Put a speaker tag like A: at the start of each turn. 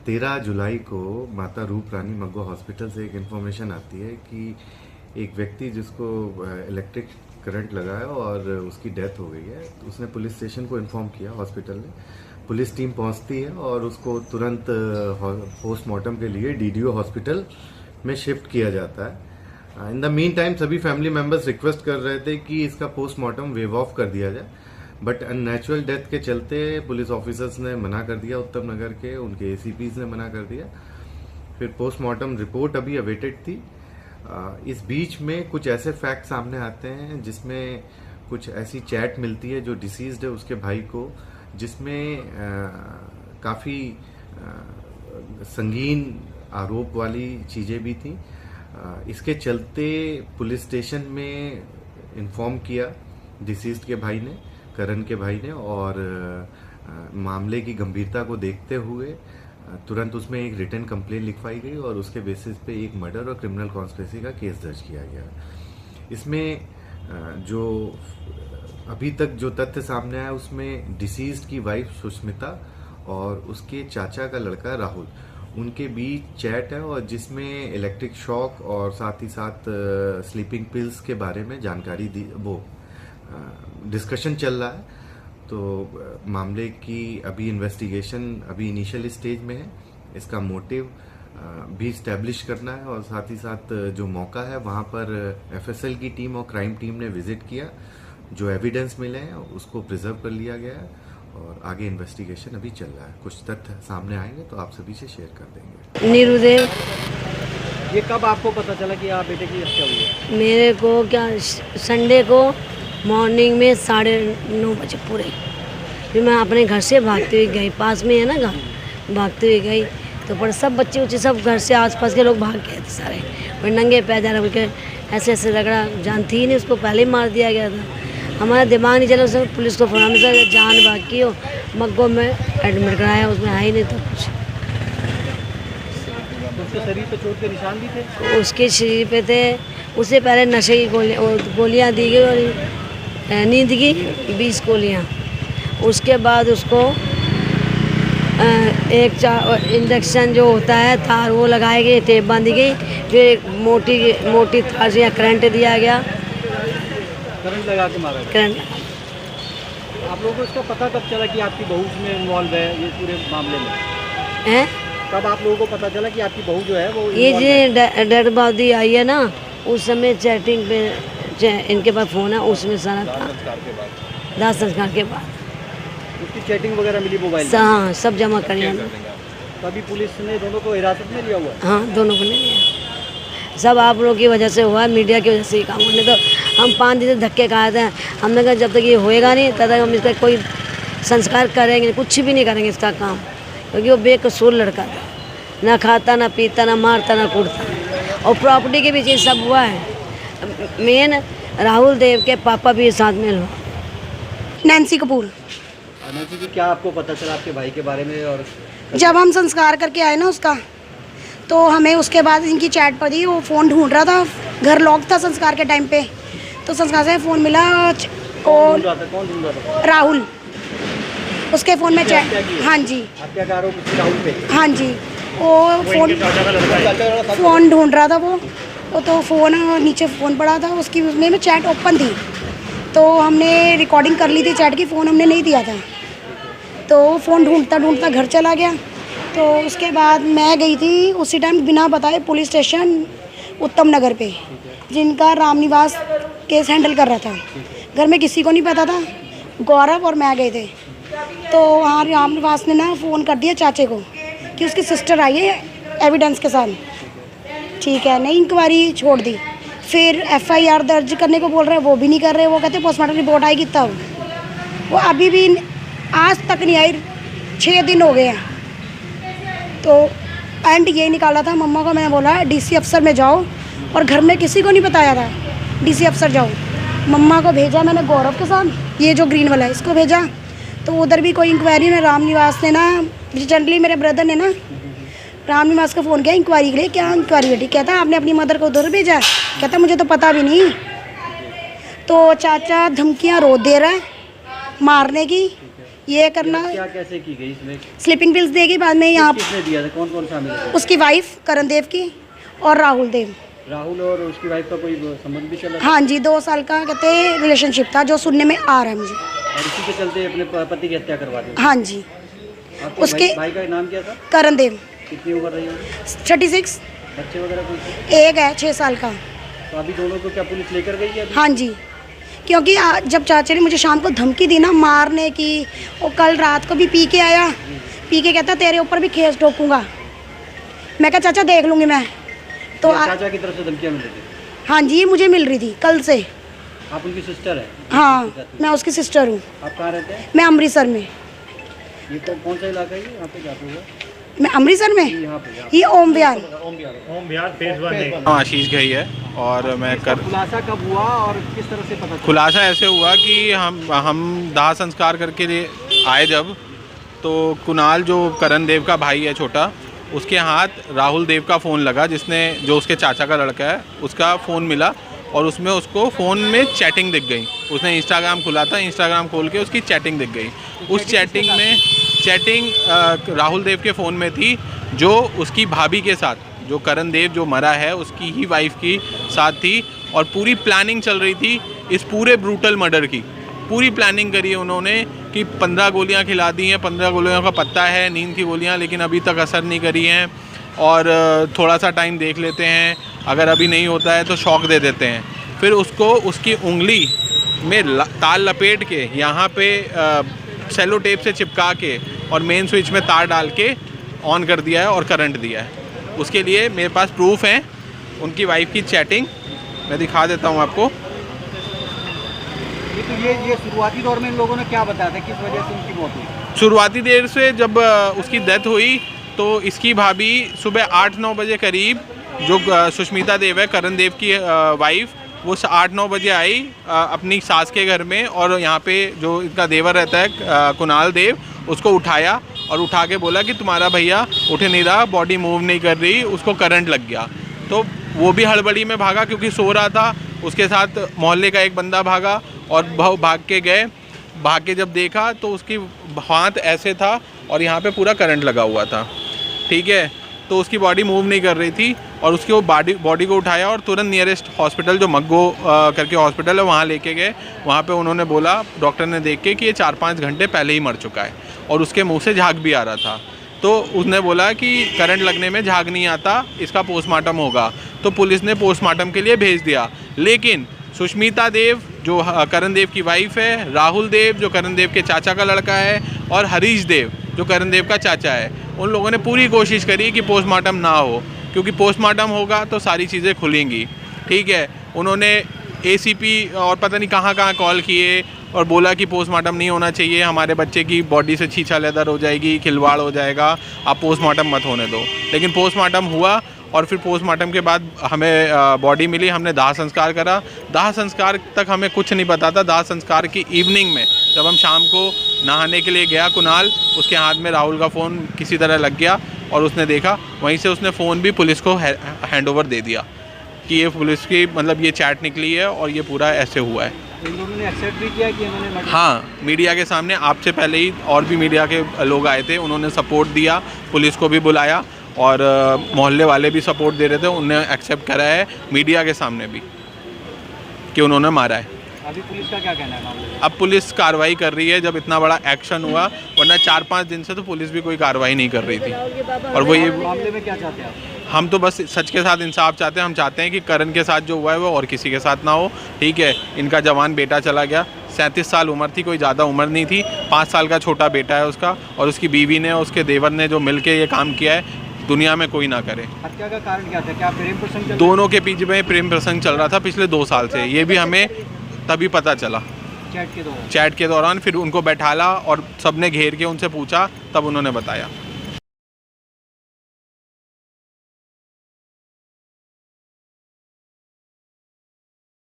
A: 13 जुलाई को माता रूप रानी मग्गो हॉस्पिटल से एक इन्फॉर्मेशन आती है कि एक व्यक्ति जिसको इलेक्ट्रिक करंट लगा है और उसकी डेथ हो गई है। तो उसने पुलिस स्टेशन को इन्फॉर्म किया, हॉस्पिटल ने पुलिस टीम पहुंचती है और उसको तुरंत पोस्टमार्टम के लिए डीडीओ हॉस्पिटल में शिफ्ट किया जाता है। इन द मीन टाइम सभी फैमिली मेंबर्स रिक्वेस्ट कर रहे थे कि इसका पोस्टमार्टम वेव ऑफ कर दिया जाए, बट अननेचुरल डेथ के चलते पुलिस ऑफिसर्स ने मना कर दिया, उत्तम नगर के उनके एसीपीज ने मना कर दिया। फिर पोस्टमार्टम रिपोर्ट अभी अवेटेड थी। इस बीच में कुछ ऐसे फैक्ट सामने आते हैं जिसमें कुछ ऐसी चैट मिलती है जो डिसीज्ड है उसके भाई को, जिसमें काफ़ी संगीन आरोप वाली चीज़ें भी थी। इसके चलते पुलिस स्टेशन में इन्फॉर्म किया डिसीज्ड के भाई ने, करण के भाई ने, और मामले की गंभीरता को देखते हुए तुरंत उसमें एक रिटन कंप्लेंट लिखवाई गई और उसके बेसिस पे एक मर्डर और क्रिमिनल कॉन्स्पिरेसी का केस दर्ज किया गया। इसमें जो अभी तक जो तथ्य सामने आया उसमें डिसीज्ड की वाइफ सुष्मिता और उसके चाचा का लड़का राहुल, उनके बीच चैट है और जिसमें इलेक्ट्रिक शॉक और साथ ही साथ स्लीपिंग पिल्स के बारे में जानकारी दी, वो डिस्कशन चल रहा है। तो मामले की अभी इन्वेस्टिगेशन अभी इनिशियल स्टेज में है। इसका मोटिव भी स्टैब्लिश करना है और साथ ही साथ जो मौका है वहाँ पर एफएसएल की टीम और क्राइम टीम ने विजिट किया, जो एविडेंस मिले हैं उसको प्रिजर्व कर लिया गया है और आगे इन्वेस्टिगेशन अभी चल रहा है। कुछ तथ्य सामने आएंगे तो आप सभी से शेयर कर देंगे।
B: नीरुदेव,
C: ये कब आपको पता चला कि आप बेटे की हत्या हुई है?
B: मेरे को क्या संडे को मॉर्निंग में 9:30 बजे पूरे, फिर मैं अपने घर से भागते हुए गई, पास में है ना घर, भागते हुए गई तो पर सब बच्चे उच्चे सब घर से आसपास के लोग भाग गए थे सारे, पर नंगे पैर जा रहे के ऐसे ऐसे रगड़ा, जान थी नहीं, उसको पहले ही मार दिया गया था। हमारा दिमाग नहीं चला, उसने पुलिस को फोन किया, जान बाकी हो मग्गो में एडमिट कराया, उसमें है ही नहीं था कुछ।
C: उसके शरीर पे चोट के निशान भी थे?
B: उसके शरीर पे थे। उससे पहले नशे की गोलियाँ दी गई और नींद की 20 गोलियाँ। उसके बाद उसको एक इंजेक्शन जो होता है तार वो लगाई गई, टेप बांधी गई, फिर एक मोटी तार से करंट दिया गया।
C: करंट लगा के मारा?
B: करंट।
C: आप लोगों को इसका पता कब चला कि आपकी बहू इसमें इन्वॉल्व है ये पूरे मामले में?
B: हैं?
C: कब आप लोगों को पता चला कि आपकी बहू जो है वो
B: ये जो डेड बॉडी आई है ना, उस समय चैटिंग पे इनके पास फ़ोन है, उसमें सारा था। दाह संस्कार के बाद
C: उसकी चैटिंग वगैरह मिली मोबाइल?
B: हाँ, सब जमा कर लिया।
C: तभी पुलिस ने दोनों को हिरासत में लिया हुआ है?
B: हाँ, दोनों को नहीं लिया। सब आप लोगों की वजह से हुआ है, मीडिया की वजह से ही काम होने। तो हम 5 दिन से धक्के खाए थे, हमने कहा जब तक ये होएगा नहीं तब तक हम इसका कोई संस्कार करेंगे, कुछ भी नहीं करेंगे इसका काम, क्योंकि वो बेकसूर लड़का था, ना खाता ना पीता ना मारता ना कूटता, और प्रॉपर्टी के पीछे सब हुआ है। मेन राहुल देव के पापा भी साथ में हुआ।
D: नैन्सी कपूर।
C: नैन्सी जी, क्या आपको पता चला आपके भाई के बारे में? और
D: जब हम संस्कार करके आए ना उसका, तो हमें उसके बाद इनकी चैट पड़ी, वो फ़ोन ढूंढ रहा था, घर लॉक था संस्कार के टाइम पे, तो संस्कार से फ़ोन मिला
C: कौन ढूंढ रहा था?
D: राहुल। उसके फ़ोन में चैट। हाँ जी।
C: हत्या का आरोप राहुल पे?
D: हाँ जी, वो फ़ोन ढूंढ रहा था वो तो फ़ोन नीचे फ़ोन पड़ा था, उसकी उसमें में चैट ओपन थी, तो हमने रिकॉर्डिंग कर ली थी चैट की, फ़ोन हमने नहीं दिया था। तो फ़ोन ढूंढता ढूंढता घर चला गया। तो उसके बाद मैं गई थी उसी टाइम बिना बताए पुलिस स्टेशन उत्तम नगर पे, जिनका रामनिवास केस हैंडल कर रहा था। घर में किसी को नहीं पता था, गौरव और मैं गए थे। तो वहाँ रामनिवास ने ना फ़ोन कर दिया चाचे को कि उसकी सिस्टर आई है एविडेंस के साथ। ठीक है, नहीं, इंक्वायरी छोड़ दी। फिर एफआईआर दर्ज करने को बोल रहे हैं, वो भी नहीं कर रहे। वो कहते पोस्टमार्टम रिपोर्ट आएगी तब। वो अभी भी आज तक नहीं आई, 6 दिन हो गए हैं। तो एंड ये निकाला था मम्मा को, मैंने बोला डीसी अफसर में जाओ, और घर में किसी को नहीं बताया था डीसी अफसर जाओ। मम्मा को भेजा मैंने गौरव के साथ, ये जो ग्रीन वाला है इसको भेजा, तो उधर भी कोई इंक्वायरी में रामनिवास ने ना, रिसेंटली मेरे ब्रदर ने ना रामनिवास का फ़ोन किया इंक्वायरी के लिए। क्या इंक्वायरी बेटी? कहता आपने अपनी मदर को उधर भेजा? कहता मुझे तो पता भी नहीं। तो चाचा धमकियाँ रोज दे रहा है मारने की, ये करना।
C: क्या कैसे की गई इसमें?
D: स्लीपिंग पिल्स देगी, बाद में यहाँ
C: किसने दिया था, कौन कौन शामिल है?
D: उसकी वाइफ करण देव की और राहुल देव।
C: राहुल और उसकी वाइफ का कोई संबंध भी चला था?
D: हाँ जी, 2 साल का कहते रिलेशनशिप था, जो सुनने में आ रहा है मुझे।
C: और इसी के चलते अपने पति की हत्या करवा दी?
D: हाँ जी।
C: आपके
D: उसके
C: भाई का नाम क्या था?
D: करण देव।
C: कितनी उम्र रही है?
D: 36।
C: बच्चे वगैरह कोई थे?
D: एक है 6 साल का।
C: तो अभी दोनों को क्या पुलिस लेकर गई है अभी?
D: हाँ जी, क्योंकि जब चाचा ने मुझे शाम को धमकी दी ना मारने की, और कल रात को भी पी के आया, पी के कहता तेरे ऊपर भी केस ठोकूंगा। मैं कहा चाचा देख लूँगी मैं। तो
C: चाचा की तरफ से धमकियाँ मिल रही थी?
D: हाँ जी, ये मुझे मिल रही थी कल से।
C: आप उनकी सिस्टर है?
D: हाँ, मैं उसकी सिस्टर हूँ।
C: आप कहाँ रहते हैं?
D: मैं अमृतसर में।
C: ये कौन सा इलाका है ये? यहाँ पे जाते हुए
D: मैं अमृतसर में,
C: यहाँ पे
D: ये ओम विहार।
E: आशीष गई है। और मैं
C: खुलासा कब हुआ और किस तरह से पता चला?
E: खुलासा ऐसे हुआ कि हम दाह संस्कार करके आए जब, तो कुणाल जो करण देव का भाई है छोटा, उसके हाथ राहुल देव का फ़ोन लगा, जो उसके चाचा का लड़का है, उसका फ़ोन मिला और उसमें उसको फ़ोन में चैटिंग दिख गई। उसने इंस्टाग्राम खुला था, इंस्टाग्राम खोल के उसकी चैटिंग दिख गई। उस चैटिंग राहुल देव के फ़ोन में थी, जो उसकी भाभी के साथ, जो करण देव जो मरा है उसकी ही वाइफ की साथ थी। और पूरी प्लानिंग चल रही थी इस पूरे ब्रूटल मर्डर की। पूरी प्लानिंग करी है उन्होंने कि 15 गोलियां खिला दी हैं, 15 गोलियों का पत्ता है, नींद की गोलियां, लेकिन अभी तक असर नहीं करी हैं। और थोड़ा सा टाइम देख लेते हैं, अगर अभी नहीं होता है तो शॉक दे देते हैं। फिर उसको उसकी उंगली में तार लपेट के यहाँ पे सेलो टेप से चिपका के और मेन स्विच में तार डाल के ऑन कर दिया है और करंट दिया है। उसके लिए मेरे पास प्रूफ हैं, उनकी वाइफ की चैटिंग मैं दिखा देता हूँ आपको।
C: ये शुरुआती दौर में इन लोगों ने क्या बताया था, किस वजह से उनकी मौत हुई?
E: शुरुआती देर से जब उसकी डेथ हुई तो इसकी भाभी सुबह 8-9 बजे करीब, जो सुष्मिता देव है करण देव की वाइफ, वो 8-9 बजे आई अपनी सास के घर में, और यहाँ पे जो इनका देवर रहता है कुणाल देव, उसको उठाया और उठा के बोला कि तुम्हारा भैया उठ नहीं रहा, बॉडी मूव नहीं कर रही, उसको करंट लग गया। तो वो भी हड़बड़ी में भागा क्योंकि सो रहा था, उसके साथ मोहल्ले का एक बंदा भागा और भाग के गए। भाग के जब देखा तो उसकी हाथ ऐसे था और यहाँ पे पूरा करंट लगा हुआ था, ठीक है। तो उसकी बॉडी मूव नहीं कर रही थी और उसकी वो बॉडी को उठाया और तुरंत नियरेस्ट हॉस्पिटल, जो मग्गो करके हॉस्पिटल है, वहाँ लेके गए। वहाँ पे उन्होंने बोला, डॉक्टर ने देख के, कि ये 4-5 घंटे पहले ही मर चुका है और उसके मुंह से झाग भी आ रहा था। तो उसने बोला कि करंट लगने में झाग नहीं आता, इसका पोस्टमार्टम होगा। तो पुलिस ने पोस्टमार्टम के लिए भेज दिया। लेकिन सुष्मिता देव जो करण देव की वाइफ है, राहुल देव जो करण देव के चाचा का लड़का है, और हरीश देव जो करण देव का चाचा है, उन लोगों ने पूरी कोशिश करी कि पोस्टमार्टम ना हो, क्योंकि पोस्टमार्टम होगा तो सारी चीज़ें खुलेंगी, ठीक है। उन्होंने एसीपी और पता नहीं कहाँ कहाँ कॉल किए और बोला कि पोस्टमार्टम नहीं होना चाहिए, हमारे बच्चे की बॉडी से छीछा लेदर हो जाएगी, खिलवाड़ हो जाएगा, आप पोस्टमार्टम मत होने दो। लेकिन पोस्टमार्टम हुआ और फिर पोस्टमार्टम के बाद हमें बॉडी मिली, हमने दाह संस्कार करा। दाह संस्कार तक हमें कुछ नहीं पता था। दाह संस्कार की इवनिंग में जब हम शाम को नहाने के लिए गया कुणाल, उसके हाथ में राहुल का फ़ोन किसी तरह लग गया और उसने देखा, वहीं से उसने फ़ोन भी पुलिस को हैंड ओवर दे दिया कि ये पुलिस की मतलब ये चैट निकली है और ये पूरा ऐसे हुआ है।
C: इन लोगों ने एक्सेप्ट भी किया कि इन्होंने?
E: हाँ, मीडिया के सामने आपसे पहले ही और भी मीडिया के लोग आए थे, उन्होंने सपोर्ट दिया, पुलिस को भी बुलाया और मोहल्ले वाले भी सपोर्ट दे रहे थे, उन्होंने एक्सेप्ट करा है मीडिया के सामने भी कि उन्होंने मारा है।
C: अभी पुलिस का क्या कहना है मामले में?
E: अब पुलिस कार्रवाई कर रही है, जब इतना बड़ा एक्शन हुआ, वरना 4-5 दिन से तो पुलिस भी कोई कार्रवाई नहीं कर रही थी। और वो ये
C: मामले में क्या चाहते हैं आप?
E: हम तो बस सच के साथ इंसाफ चाहते हैं। हम चाहते हैं कि करण के साथ जो हुआ है वो और किसी के साथ ना हो, ठीक है। इनका जवान बेटा चला गया, 37 साल उम्र थी, कोई ज़्यादा उम्र नहीं थी। 5 साल का छोटा बेटा है उसका, और उसकी बीवी ने, उसके देवर ने जो मिल के ये काम किया है, दुनिया में कोई ना करे।
C: हत्या का कारण क्या था? क्या प्रेम प्रसंग?
E: दोनों के बीच में प्रेम प्रसंग चल रहा था पिछले 2 साल से, ये भी हमें तभी पता चला
C: चैट के दौरान।
E: फिर उनको बैठाला और सबने घेर के उनसे पूछा, तब उन्होंने बताया।